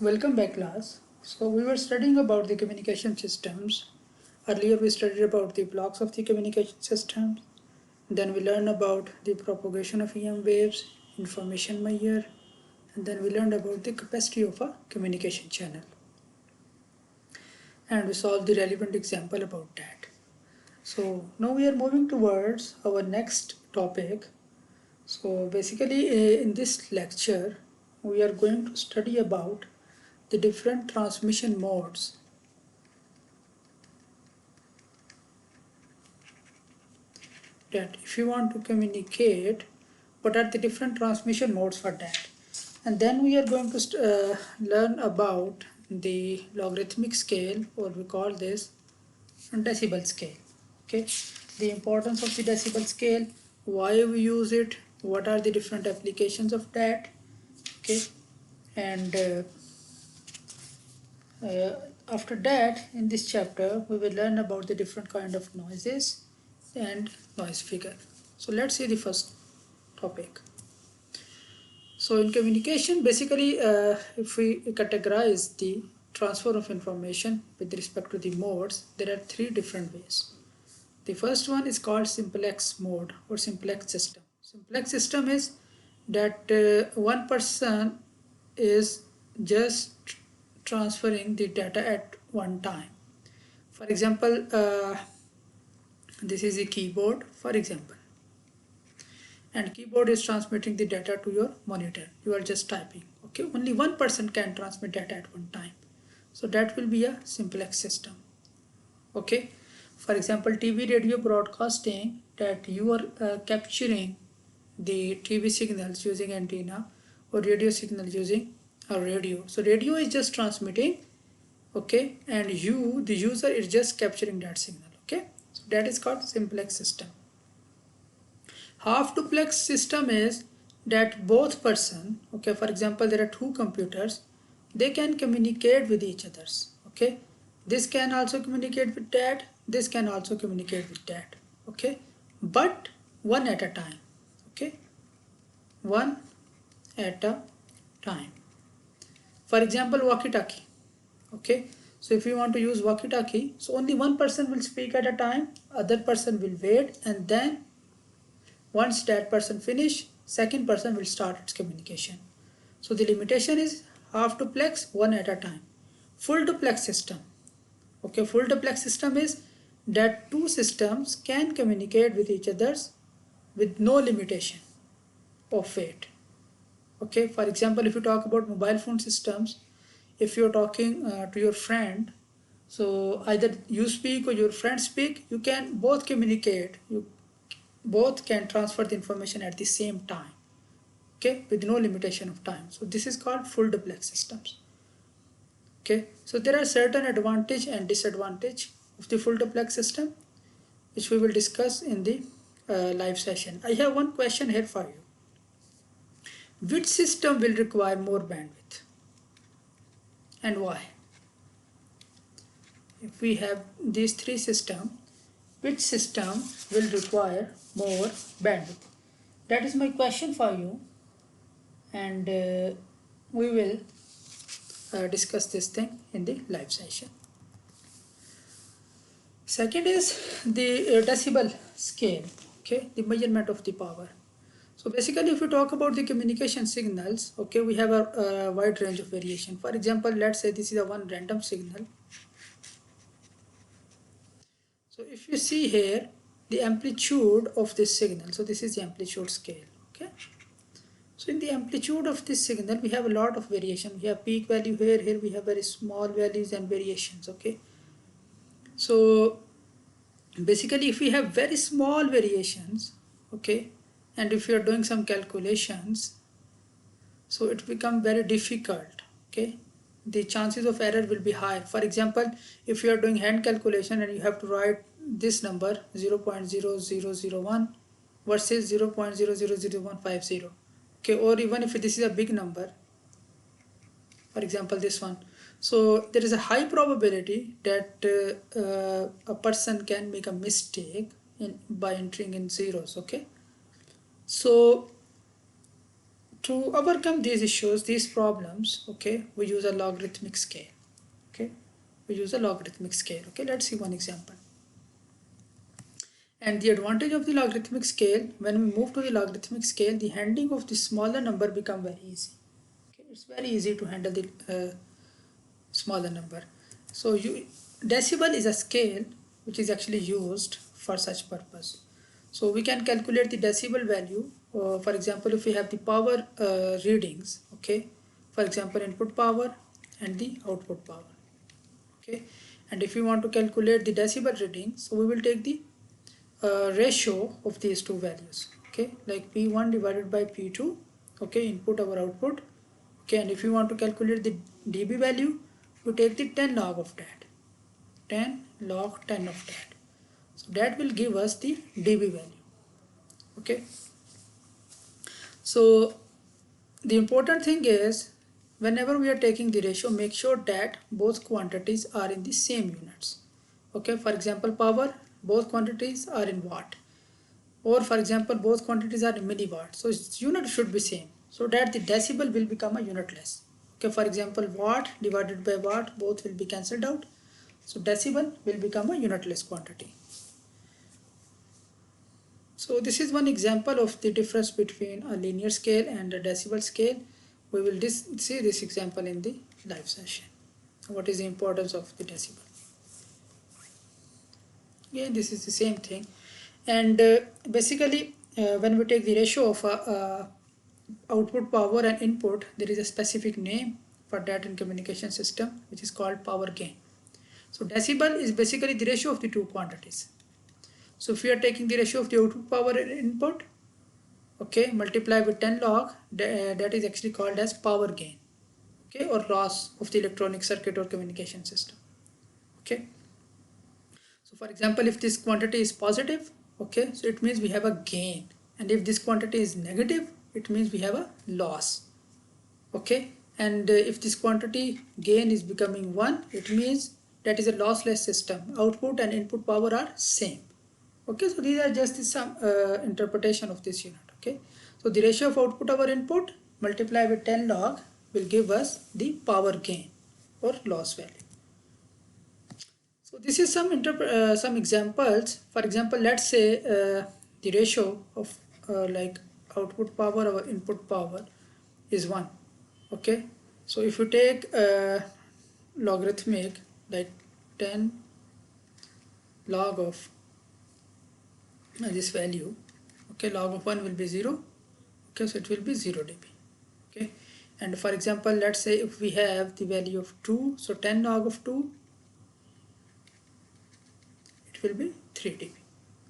Welcome back, class. So we were studying about the communication systems. Earlier we studied about the blocks of the communication systems. Then we learned about the propagation of EM waves, information measure, and then we learned about the capacity of a communication channel. And we solved the relevant example about that. So now we are moving towards our next topic. So basically in this lecture we are going to study about the different transmission modes that if you want to communicate, what are the different transmission modes for that. And then we are going to learn about the logarithmic scale, or we call this decibel scale. Okay, the importance of the decibel scale, why we use it, what are the different applications of that. Okay, and after that, in this chapter we will learn about the different kind of noises and noise figure. So let's see the first topic. So in communication, basically if we categorize the transfer of information with respect to the modes, there are three different ways. The first one is called simplex mode or simplex system. Simplex system is that one person is just transferring the data at one time. For example, this is a keyboard, for example, and keyboard is transmitting the data to your monitor. You are just typing. Okay, only one person can transmit data at one time, so that will be a simplex system. Okay, for example, TV radio broadcasting, that you are capturing the TV signals using antenna, or radio signals using a radio. So radio is just transmitting, okay, and you, the user, is just capturing that signal. Okay, so that is called simplex system. Half duplex system is that both person, okay, for example, there are two computers, they can communicate with each others. Okay, this can also communicate with that, this can also communicate with that. Okay, but one at a time. Okay, one at a time. For example, walkie-talkie. Okay, so if you want to use walkie-talkie, so only one person will speak at a time, other person will wait, and then once that person finish, second person will start its communication. So the limitation is half duplex, one at a time. Full duplex system. Okay, full duplex system is that two systems can communicate with each others with no limitation of wait. Okay, for example, if you talk about mobile phone systems, if you're talking to your friend, so either you speak or your friend speak, you can both communicate. You both can transfer the information at the same time, okay, with no limitation of time. So this is called full duplex systems. Okay, so there are certain advantage and disadvantage of the full duplex system, which we will discuss in the live session. I have one question here for you. Which system will require more bandwidth and why? If we have these three systems, which system will require more bandwidth? That is my question for you, and we will discuss this thing in the live session. Second is the decibel scale, okay, the measurement of the power. So basically, if we talk about the communication signals, okay, we have a wide range of variation. For example, let's say this is a one random signal. So if you see here the amplitude of this signal, so this is the amplitude scale. Okay, so in the amplitude of this signal we have a lot of variation. We have peak value here, here we have very small values and variations. Okay, so basically if we have very small variations, okay, and if you are doing some calculations, so it becomes very difficult. Okay, the chances of error will be high. For example, if you are doing hand calculation and you have to write this number 0.0001 versus 0.000150, okay, or even if this is a big number, for example this one, so there is a high probability that a person can make a mistake by entering in zeros. Okay, so to overcome these issues, these problems, okay, we use a logarithmic scale. Okay, we use a logarithmic scale. Okay, let's see one example. And the advantage of the logarithmic scale, when we move to the logarithmic scale, the handling of the smaller number become very easy. Okay, it's very easy to handle the smaller number. So decibel is a scale which is actually used for such purpose. So we can calculate the decibel value. For example, if we have the power readings, okay, for example, input power and the output power, okay, and if we want to calculate the decibel reading, so we will take the ratio of these two values, okay, like P1 divided by P2, okay, input over output, okay, and if you want to calculate the dB value, you take the 10 log of that, 10 log 10 of that, so that will give us the dB value. Okay, so the important thing is, whenever we are taking the ratio, make sure that both quantities are in the same units. Okay, for example, power, both quantities are in watt, or for example both quantities are in milliwatt, so its unit should be same, so that the decibel will become a unitless. Okay, for example, watt divided by watt, both will be cancelled out, so decibel will become a unitless quantity. So this is one example of the difference between a linear scale and a decibel scale. We will see this example in the live session. What is the importance of the decibel? Again, this is the same thing, and basically when we take the ratio of output power and input, there is a specific name for that in communication system, which is called power gain. So decibel is basically the ratio of the two quantities. So if we are taking the ratio of the output power and input, okay, multiply with 10 log, that is actually called as power gain, okay, or loss of the electronic circuit or communication system. Okay, so for example, if this quantity is positive, okay, so it means we have a gain, and if this quantity is negative, it means we have a loss. Okay, and if this quantity gain is becoming 1, it means that is a lossless system, output and input power are same. Okay, so these are just some interpretation of this unit. Okay, so the ratio of output over input multiply with 10 log will give us the power gain or loss value. So this is some examples. For example, let's say the ratio of like output power over input power is 1. Okay, so if you take logarithmic, like 10 log of this value, okay, log of 1 will be 0, okay, so it will be 0 dB. Okay, and for example, let's say if we have the value of 2, so 10 log of 2, it will be 3 dB.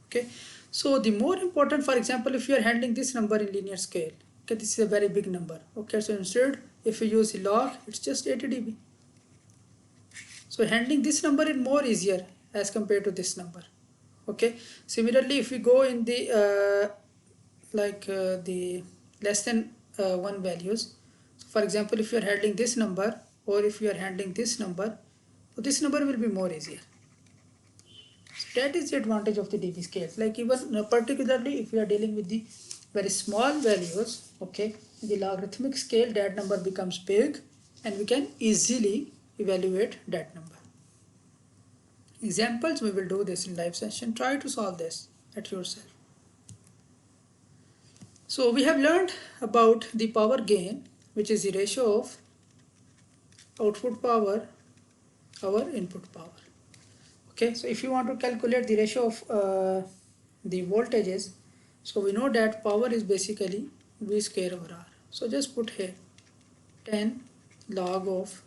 Okay, so the more important, for example, if you are handling this number in linear scale, okay, this is a very big number. Okay, so instead if we use the log, it's just 80 dB. So handling this number is more easier as compared to this number. Okay, similarly, if we go in the the less than 1 values, so for example, if you are handling this number, or if you are handling this number, so this number will be more easier. So that is the advantage of the dB scales. Like even particularly if we are dealing with the very small values, okay, in the logarithmic scale, that number becomes big and we can easily evaluate that number. Examples, we will do this in live session. Try to solve this at yourself. So we have learned about the power gain, which is the ratio of output power over input power. Okay, so if you want to calculate the ratio of the voltages, so we know that power is basically V square over R. So just put here 10 log of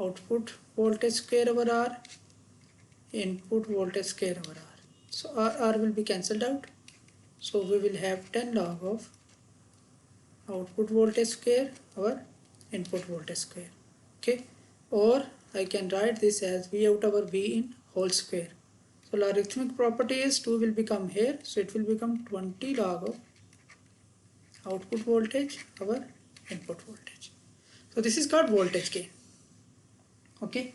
output voltage square over R, input voltage square over R. So R will be cancelled out. So we will have 10 log of output voltage square over input voltage square. Okay, or I can write this as V out over V in whole square. So logarithmic property is 2 will become here, so it will become 20 log of output voltage over input voltage. So this is called voltage gain. Okay,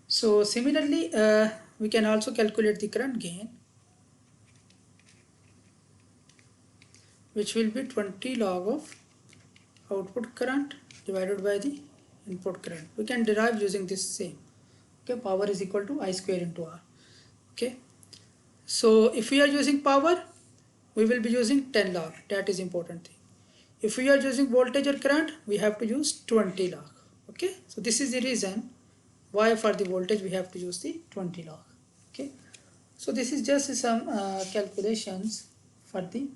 so similarly we can also calculate the current gain, which will be 20 log of output current divided by the input current. We can derive using this same. Okay, power is equal to I square into R. Okay, so if we are using power, we will be using 10 log. That is important thing. If we are using voltage or current, we have to use 20 log. Okay, so this is the reason why for the voltage we have to use the 20 log. Okay, so this is just some calculations for the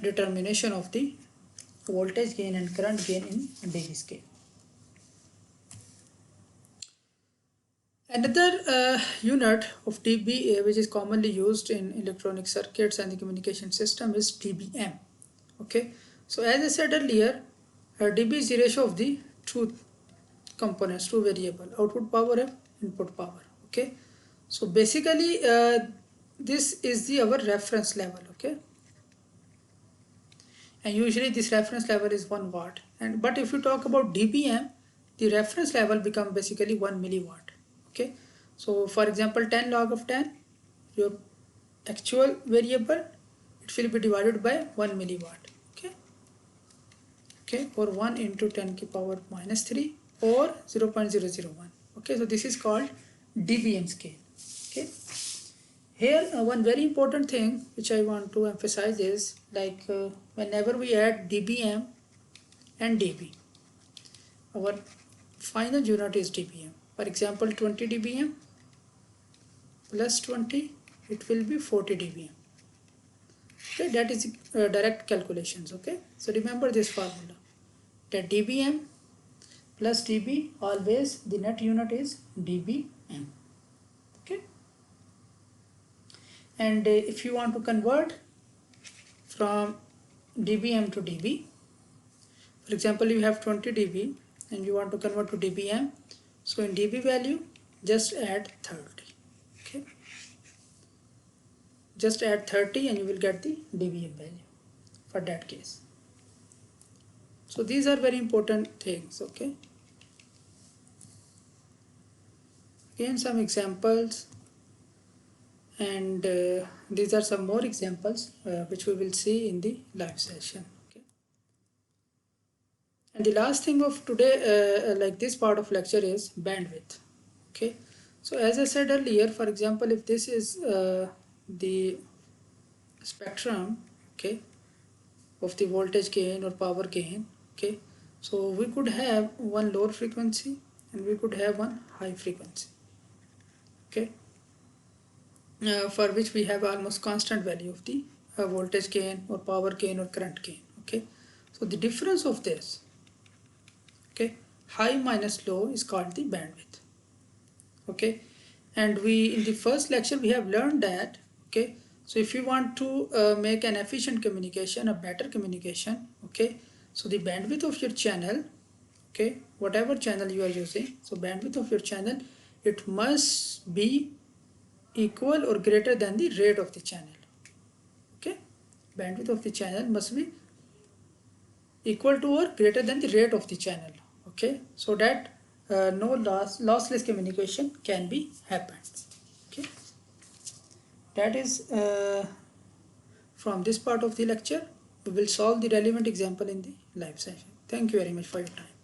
determination of the voltage gain and current gain in dB scale. Another unit of dB which is commonly used in electronic circuits and the communication system is dBm. Okay, so as I said earlier, dB is the ratio of the two components, two variable, output power and input power. Okay, so basically this is our reference level. Okay, and usually this reference level is 1 watt, and but if you talk about dBm, the reference level become basically 1 milliwatt. Okay, so for example 10 log of 10, your actual variable, it will be divided by 1 milliwatt. Okay, or 1 into 10 to the power minus 3 or 0.001. Okay, so this is called dBm scale. Okay, here one very important thing which I want to emphasize is like whenever we add dBm and dB, our final unit is dBm. For example, 20 dBm plus 20, it will be 40 dBm. Okay, that is direct calculations. Okay, so remember this formula, that dBm plus dB, always the net unit is dBm. Okay, and if you want to convert from dBm to dB, for example you have 20 dB and you want to convert to dBm, so in dB value just add 30. Okay, just add 30 and you will get the dBm value for that case. So these are very important things. Okay, again some examples, and these are some more examples which we will see in the live session. Okay, and the last thing of today like this part of lecture is bandwidth. Okay, so as I said earlier, for example, if this is the spectrum, okay, of the voltage gain or power gain, okay, so we could have one lower frequency and we could have one high frequency. Okay, for which we have almost constant value of the voltage gain or power gain or current gain. Okay, so the difference of this, okay, high minus low, is called the bandwidth. Okay, and we in the first lecture we have learned that, okay, so if you want to make an efficient communication, a better communication, okay, so the bandwidth of your channel, okay, whatever channel you are using, so bandwidth of your channel, it must be equal or greater than the rate of the channel. Okay, bandwidth of the channel must be equal to or greater than the rate of the channel. Okay, so that no lossless communication can be happened. Okay, that is from this part of the lecture. We will solve the relevant example in the live session. Thank you very much for your time.